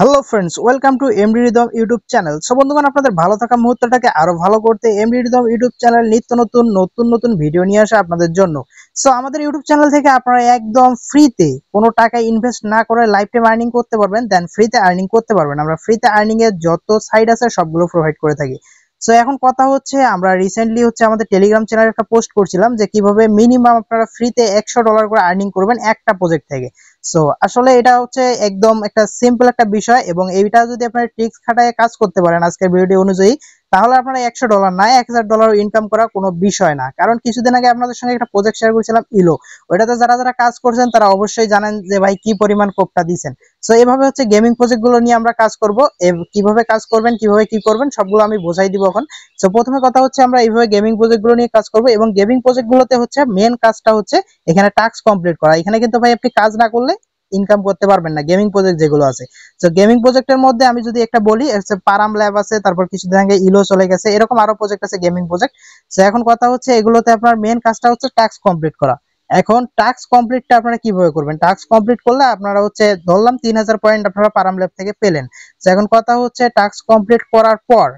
Hello friends, welcome to MD rhythm YouTube channel. So বন্ধুগণ, আপনাদের ভালো থাকা মুহূর্তটাকে আরো ভালো করতে এমডি রিদম ইউটিউব চ্যানেল নিত্য নতুন ভিডিও নিয়ে আসে আপনাদের জন্য। সো আমাদের ইউটিউব চ্যানেল থেকে আপনারা একদম ফ্রিতে কোনো টাকা ইনভেস্ট না করে লাইফ টাইম আর্নিং করতে পারবেন, দেন ফ্রিতে আর্নিং করতে পারবেন। আমরা ফ্রিতে আর্নিং এর যত সাইট আছে সবগুলো প্রোভাইড করে থাকি। সো এখন কথা হচ্ছে, আমরা রিসেন্টলি আমাদের টেলিগ্রাম চ্যানেলে একটা পোস্ট করছিলাম যে কিভাবে মিনিমাম আপনারা ফ্রিতে $100 করে আর্নিং করবেন একটা প্রজেক্ট থেকে। সো আসলে এটা একদম একটা সিম্পল একটা বিষয়, এবং এইটা যদি আপনারা ট্রিক্স খাটায় কাজ করতে পারেন আজকের ভিডিও অনুযায়ী, তাহলে আপনারা $100 না $1000 ইনকাম করা কোনো বিষয় না। কারণ কিছুদিন আগে আপনাদের সঙ্গে একটা প্রজেক্ট শেয়ার করেছিলাম ইলো, ওইটাতে যারা কাজ করছেন তারা অবশ্যই জানেন যে ভাই কি পরিমাণ কোপটা দিয়েছেন। সো এইভাবে গেমিং প্রজেক্ট গুলো নিয়ে আমরা কাজ করব। কিভাবে কাজ করবেন, কিভাবে কি করবেন, সবগুলো আমি বোঝাই দিব এখন। সো প্রথমে কথা আমরা এইভাবে গেমিং প্রজেক্ট গুলো নিয়ে কাজ করব, এবং গেমিং প্রজেক্ট গুলোতে মেন কাজটা এখানে টাস্ক কমপ্লিট করা। এখানে কিন্তু ভাই আপনি কাজ না করলে ইনকাম করতে পারবেন না গেমিং প্রজেক্ট যেগুলো আছে। তো গেমিং প্রজেক্টের মধ্যে আমি যদি একটা বলি, পারাম ল্যাব আছে, তারপর কিছুদিন আগে ইলো চলে গেছে, এরকম আরো প্রজেক্ট আছে গেমিং প্রজেক্ট। তো এখন কথা এগুলোতে আপনার মেন কাজটা টাস্ক কমপ্লিট করা। এখন টাস্ক কমপ্লিটটা আপনারা কিভাবে করবেন? টাস্ক কমপ্লিট করলে আপনারা ধরলাম 3000 পয়েন্ট আপনারা পারাম ল্যাব থেকে পেলেন। তো এখন কথা টাস্ক কমপ্লিট করার পর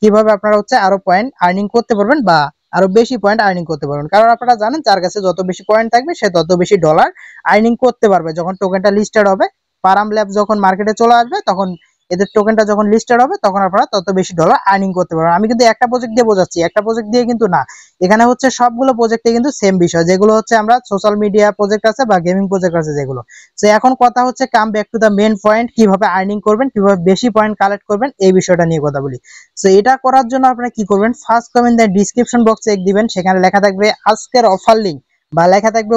কিভাবে আপনারা আরো পয়েন্ট আর্নিং করতে পারবেন, বা আরো বেশি পয়েন্ট আর্নিং করতে পারবেন। কারণ আপনারা জানেন যার কাছে যত বেশি পয়েন্ট থাকবে সে তত বেশি ডলার আর্নিং করতে পারবে। যখন টোকেনটা লিস্টেড হবে, পারাম ল্যাব যখন মার্কেটে চলে আসবে, তখন এদের টোকেনটা যখন লিস্টেড হবে, তখন আপনারা তত বেশি ডলার আর্নিং করতে পারবেন। আমি কিন্তু একটা প্রজেক্ট দিয়ে বোঝাচ্ছি, একটা প্রজেক্ট দিয়ে কিন্তু না। এখানে সবগুলো প্রজেক্টে কিন্তু সেম বিষয়, যেগুলো আমরা সোশ্যাল মিডিয়া প্রজেক্ট আছে বা গেমিং প্রজেক্ট আছে যেগুলো। তো এখন কথা come back to the main point, কিভাবে আর্নিং করবেন, কিভাবে বেশি পয়েন্ট কালেক্ট করবেন, এই বিষয়টা নিয়ে কথা বলি। তো এটা করার জন্য আপনারা কি করবেন, ফার্স্ট কমেন্ট দেন ডিসক্রিপশন বক্সে এক দিবেন, সেখানে লেখা থাকবে আজকের অফার লিংক, বা লেখা থাকবে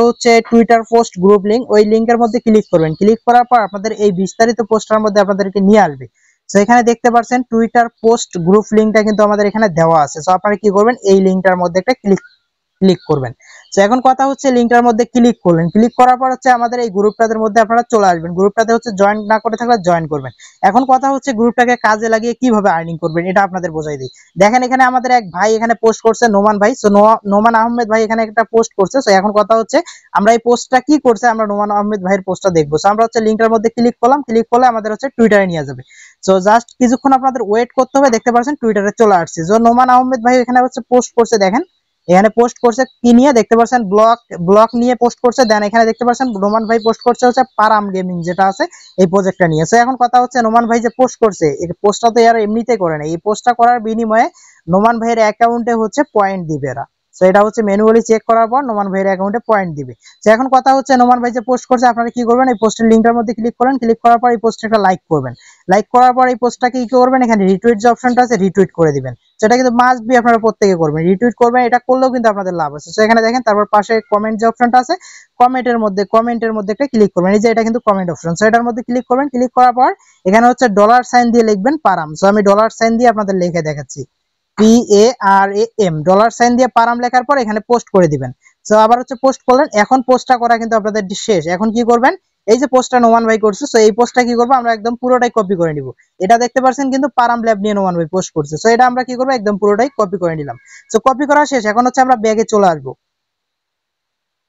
টুইটার পোস্ট গ্রুপ লিংক। ওই লিংকের মধ্যে ক্লিক করবেন। ক্লিক করার পর আপনাদের এই বিস্তারিত পোস্টার মধ্যে আপনাদেরকে নিয়ে আসবে। সো এখানে দেখতে পাচ্ছেন টুইটার পোস্ট গ্রুপ লিংকটা কিন্তু আমাদের এখানে দেওয়া আছে। সো আপনারা কি করবেন, এই লিংকটার মধ্যে একটা ক্লিক করবেন। তো এখন কথা লিংকটার মধ্যে ক্লিক করলেন। ক্লিক করার পর আমাদের এই গ্রুপটাদের মধ্যে আপনারা চলে আসবেন। গ্রুপটাতে জয়েন না করে থাকলে জয়েন করবেন। এখন কথা গ্রুপটাকে কাজে লাগিয়ে কিভাবে আর্নিং করবেন এটা আপনাদের বোঝাই দিই। দেখেন এখানে আমাদের এক ভাই এখানে পোস্ট করছে, নোমান ভাই। সো নোমান আহমেদ ভাই এখানে একটা পোস্ট করছে। সো এখন কথা আমরা এই পোস্টটা কি করছে, আমরা নোমান আহমেদ ভাইয়ের পোস্টটা দেখবো। সো আমরা লিংকটার মধ্যে ক্লিক করলাম। ক্লিক করলে আমাদের টুইটারে নিয়ে যাবে। সো জাস্ট কিছুক্ষণ আপনাদের ওয়েট করতে হবে। দেখতে পাচ্ছেন টুইটারে চলে আসছে। সো নোমান আহমেদ ভাই এখানে পোস্ট করছে, দেখেন এখানে পোস্ট করছে কি নিয়ে, দেখতে পাচ্ছেন ব্লক নিয়ে পোস্ট করছে। দেন এখানে দেখতে পাচ্ছেন রোমান ভাই পোস্ট করছে পারাম গেমিং যেটা আছে এই প্রজেক্টটা নিয়ে। সো এখন কথা রোমান ভাই যে পোস্ট করছে, এই পোস্টটা তো এরা এমনিতেই করে না, এই পোস্টটা করার বিনিময়ে নোমান ভাইয়ের অ্যাকাউন্টে পয়েন্ট দিবে এরা। সো এটা ম্যানুয়ালি চেক করার পর নোমান ভাইয়ের অ্যাকাউন্টে পয়েন্ট দিবে। তো এখন কথা নোমান ভাই যে পোস্ট করছে, আপনারা কি করবেন, এই পোস্টের লিংকটার মধ্যে ক্লিক করেন। ক্লিক করার পর এই পোস্টে একটা লাইক করবেন। লাইক করার পর এই পোস্টটাকে কি করবেন, এখানে রিটুইট যে অপশনটা আছে রিটুইট করে দিবেন। সেটা কিন্তু মাস্ট বি আপনারা প্রত্যেকে করবেন, রিটুইট করবেন। এটা করলেও কিন্তু আপনাদের লাভ আছে। সো এখানে দেখেন, তারপর পাশে কমেন্ট যে অপশনটা আছে, কমেন্টের মধ্যে একটা ক্লিক করবেন। এই যে এটা কিন্তু কমেন্ট অপশন। সো এটার মধ্যে ক্লিক করবেন। ক্লিক করার পর এখানে ডলার সাইন দিয়ে লিখবেন পারাম। সো আমি ডলার সাইন দিয়ে আপনাদের লিখে দেখাচ্ছি, PARAM ডলার সাইন দিয়ে পারাম লেখার পর এখানে পোস্ট করে দিবেন। সো আবার পোস্ট করলেন। এখন পোস্টটা করা কিন্তু আপনাদের শেষ। এখন কি করবেন, এই যে পোস্টটা নোমান ভাই করছে, সো এই পোস্টটা কি করবো, আমরা একদম পুরোটাই কপি করে নিব। এটা দেখতে পাচ্ছেন কিন্তু পারাম ল্যাব নিয়ে নোমান ভাই পোস্ট করছে। সো এটা আমরা কি করবো, একদম পুরোটাই কপি করে নিলাম। সো কপি করা শেষ। এখন আমরা ব্যাগে চলে আসবো।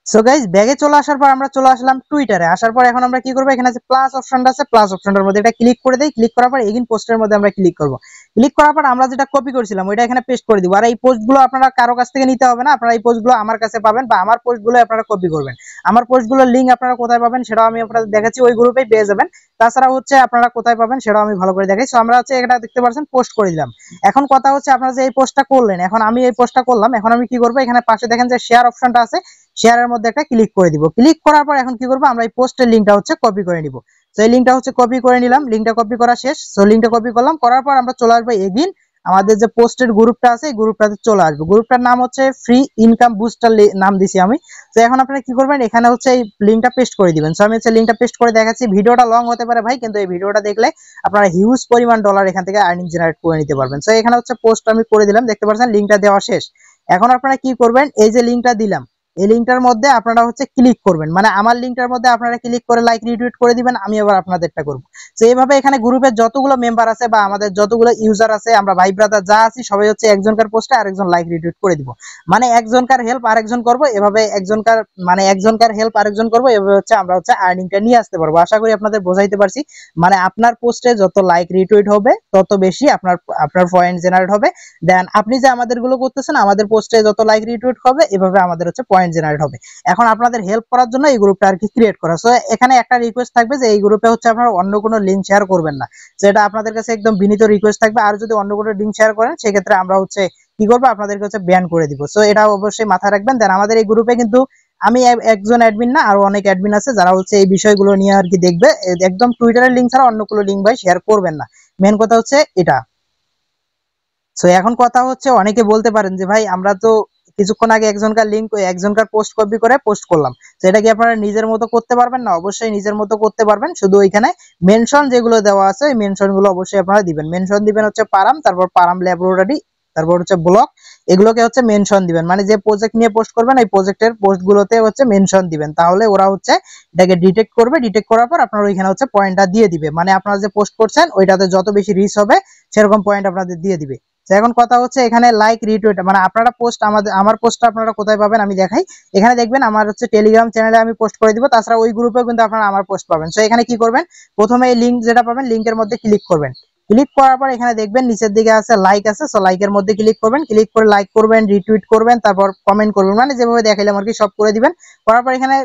সো গাইস, ব্যাগে চলে আসার পর আমরা চলে আসলাম টুইটারে। আসার পর এখন আমরা কি করবো, এখানে যে প্লাস অপশনটা আছে, প্লাস অপশনটার মধ্যে এটা ক্লিক করে দেই। ক্লিক করার পর এগিন পোস্টের মধ্যে আমরা ক্লিক করব। ক্লিক করার পর আমরা যেটা কপি করেছিলাম ওইটা এখানে পেস্ট করে দিব। আর এই পোস্টগুলো আপনারা কারো কাছ থেকে নিতে হবে না, আপনারা এই পোস্টগুলো আমার কাছে পাবেন, বা আমার পোস্টগুলো আপনারা কপি করবেন। আমার পোস্টগুলোর লিংক আপনারা কোথায় পাবেন সেটাও আমি আপনাদের দেখাচ্ছি, ওই গ্রুপেই পেয়ে যাবেন। তাছাড়া আপনারা কোথায় পাবেন সেটাও আমি ভালো করে দেখাই। সো আমরা এটা দেখতে পাচ্ছেন পোস্ট করে দিলাম। এখন কথা আপনারা যে এই পোস্টটা করলেন, এখন আমি এই পোস্টটা করলাম, এখন আমি কি করবো, এখানে পাশে দেখেন যে শেয়ার অপশনটা আছে, শেয়ারের মধ্যে একটা ক্লিক করে দিব। ক্লিক করার পর এখন কি করবো, আমরা এই পোস্টের লিংকটা কপি করে নিব। তো এই লিংকটা কপি করে নিলাম। লিংকটা কপি করা শেষ। সো লিংকটা কপি করলাম, করার পর আমরা চলে আসবো এগিন আমাদের যে পোস্টের গ্রুপটা আছে, এই গ্রুপটাতে চলে আসবো। গ্রুপটার নাম ফ্রি ইনকাম বুস্টার নাম দিছি আমি। তো এখন আপনারা কি করবেন, এখানে এই লিংকটা পেস্ট করে দিবেন। সো আমি লিংকটা পেস্ট করে দেখাচ্ছি। ভিডিওটা লং হতে পারে ভাই, কিন্তু এই ভিডিওটা দেখলে আপনারা হিউজ পরিমাণ ডলার এখান থেকে আর্নিং জেনারেট করে নিতে পারবেন। সো এখানে পোস্ট আমি করে দিলাম, দেখতে পাচ্ছেন লিংকটা দেওয়া শেষ। এখন আপনারা কি করবেন, এই যে লিংকটা দিলাম, এই লিঙ্কটার মধ্যে আপনারা হচ্ছে ক্লিক করবেন, মানে আমার লিঙ্কটার মধ্যে আপনারা ক্লিক করে লাইক রিটুইট করে দিবেন, আমি আবার আপনাদেরটা করব। তো এইভাবে এখানে গ্রুপের যতগুলো মেম্বার আছে বা আমাদের যতগুলো ইউজার আছে, আমরা ভাই ব্রাদার যা আছি সবাই হচ্ছে একজনকার পোস্টে আরেকজন লাইক রিটুইট করে দিব, মানে একজনকার হেল্প আরেকজন করব, এভাবে একজনকার হেল্প আরেকজন করব, এভাবে হচ্ছে আমরা হচ্ছে আর্নিংটা নিয়ে আসতে পারবো। আশা করি আপনাদের বোঝাইতে পারছি। মানে আপনার পোস্টে যত লাইক রিটুইট হবে তত বেশি আপনার পয়েন্ট জেনারেট হবে। দেন আপনি যে আমাদের গুলো করতেছেন, আমাদের পোস্টে যত লাইক রিটুইট হবে এভাবে আমাদের হচ্ছে পয়েন্ট জেনারেট হবে। এখন আপনাদের হেল্প করার জন্য এই গ্রুপটা আর কি ক্রিয়েট করা। সো এখানে একটা রিকোয়েস্ট থাকবে যে এই গ্রুপে হচ্ছে আপনারা অন্য কোনো লিঙ্ক শেয়ার করবেন না, যেটা আপনাদের কাছে একদম বিনীত রিকোয়েস্ট থাকবে। আর যদি অন্য কোনো লিঙ্ক শেয়ার করেন সেক্ষেত্রে আমরা হচ্ছে কি করবো, আপনাদেরকে হচ্ছে ব্যান করে দিব। সো এটা অবশ্যই মাথায় রাখবেন। দেন আমাদের এই গ্রুপে কিন্তু আমি একজন অ্যাডমিন না, আরো অনেক অ্যাডমিন আছে যারা হচ্ছে এই বিষয়গুলো নিয়ে আর কি দেখবে। একদম টুইটারের লিঙ্ক ছাড়া অন্য কোনো লিঙ্ক ভাই শেয়ার করবেন না, মেন কথা হচ্ছে এটা। সো এখন কথা হচ্ছে, অনেকে বলতে পারেন যে ভাই আমরা তো কিছুক্ষণ আগে একজনকার পোস্ট কপি করে পোস্ট করলাম, তো এটা কি আপনারা নিজের মতো করতে পারবেন? না, অবশ্যই নিজের মতো করতে পারবেন। শুধু ওইখানে মেনশন যেগুলো দেওয়া আছে ওই মেনশন গুলো অবশ্যই আপনারা দিবেন। মেনশন দিবেন হচ্ছে পারাম, তারপর পারাম ল্যাবরেটরি, তারপর হচ্ছে ব্লক, এগুলোকে হচ্ছে মেনশন দিবেন। মানে যে প্রজেক্ট নিয়ে পোস্ট করবেন এই প্রজেক্টের পোস্ট গুলোতে হচ্ছে মেনশন দিবেন, তাহলে ওরা হচ্ছে এটাকে ডিটেক্ট করবে। ডিটেক্ট করার পর আপনার ওইখানে হচ্ছে পয়েন্টটা দিয়ে দিবে, মানে আপনারা যে পোস্ট করছেন ওইটাতে যত বেশি রিচ হবে সেরকম পয়েন্ট আপনাদের দিয়ে দিবে। এখন কথা হচ্ছে এখানে লাইক রিটুইট, মানে আপনারা পোস্ট আমার পোস্টটা আপনারা কোথায় পাবেন আমি দেখাই। এখানে দেখবেন আমার হচ্ছে টেলিগ্রাম চ্যানেলে আমি পোস্ট করে দিব, তাছাড়া ওই গ্রুপেও কিন্তু আপনারা আমার পোস্ট পাবেন। সো এখানে কি করবেন, প্রথমে এই লিঙ্ক যেটা পাবেন লিঙ্কের মধ্যে ক্লিক করবেন। ক্লিক করার পর এখানে দেখবেন নিচের দিকে আছে লাইক আছে, সো লাইকের মধ্যে ক্লিক করবেন। ক্লিক করে লাইক করবেন, রিটুইট করবেন, তারপর কমেন্ট করবেন, মানে যেভাবে দেখাইলাম আর কি সব করে দিবেন। করার পর এখানে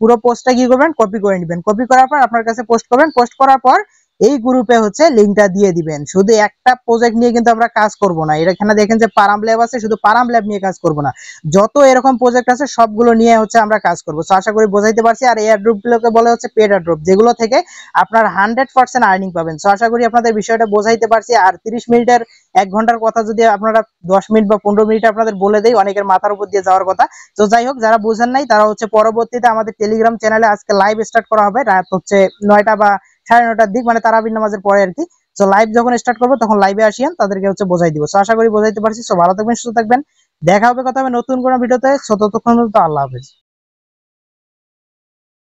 পুরো পোস্টটা কি করবেন, কপি করে নেবেন। কপি করার পর আপনার কাছে পোস্ট করবেন। পোস্ট করার পর এই গ্রুপে হচ্ছে লিঙ্কটা দিয়ে দিবেন। শুধু একটা প্রজেক্ট নিয়ে কিন্তু আমরা কাজ করব না, এখানে দেখেন যে পারাম ল্যাব আছে, শুধু পারাম ল্যাব নিয়ে কাজ করব না, যত এরকম প্রজেক্ট আছে সবগুলো নিয়ে হচ্ছে আমরা কাজ করব। সো আশা করি বোঝাইতে পারছি। আর এই এয়ারড্রপ গুলোকে বলে হচ্ছে পেড এয়ারড্রপ, যেগুলো থেকে আপনার 100% আর্নিং পাবেন। সো আশা করি আপনাদের বিষয়টা বোঝাইতে পারছি। আর 30 মিনিটের 1 ঘন্টার কথা যদি আপনারা 10 মিনিট বা 15 মিনিট আপনাদের বলে দেই, অনেকের মাথার উপর দিয়ে যাওয়ার কথা। তো যাই হোক, যারা বুঝেন নাই তারা হচ্ছে পরবর্তীতে আমাদের টেলিগ্রাম চ্যানেলে আজকে লাইভ স্টার্ট করা হবে রাত হচ্ছে 9টা বা 9:30টার দিক, মানে তারাবির নামাজের পরে আর কি। সো লাইভ যখন স্টার্ট করবো তখন লাইভে আসিয়েন, তাদেরকে হচ্ছে বোঝাই দিব। সো আশা করি বোঝাইতে পারছি। সো ভালো থাকবেন, সুস্থ থাকবেন, দেখা হবে কথা হবে নতুন কোনো ভিডিওতে। সো ততক্ষণ পর্যন্ত আল্লাহ হাফেজ।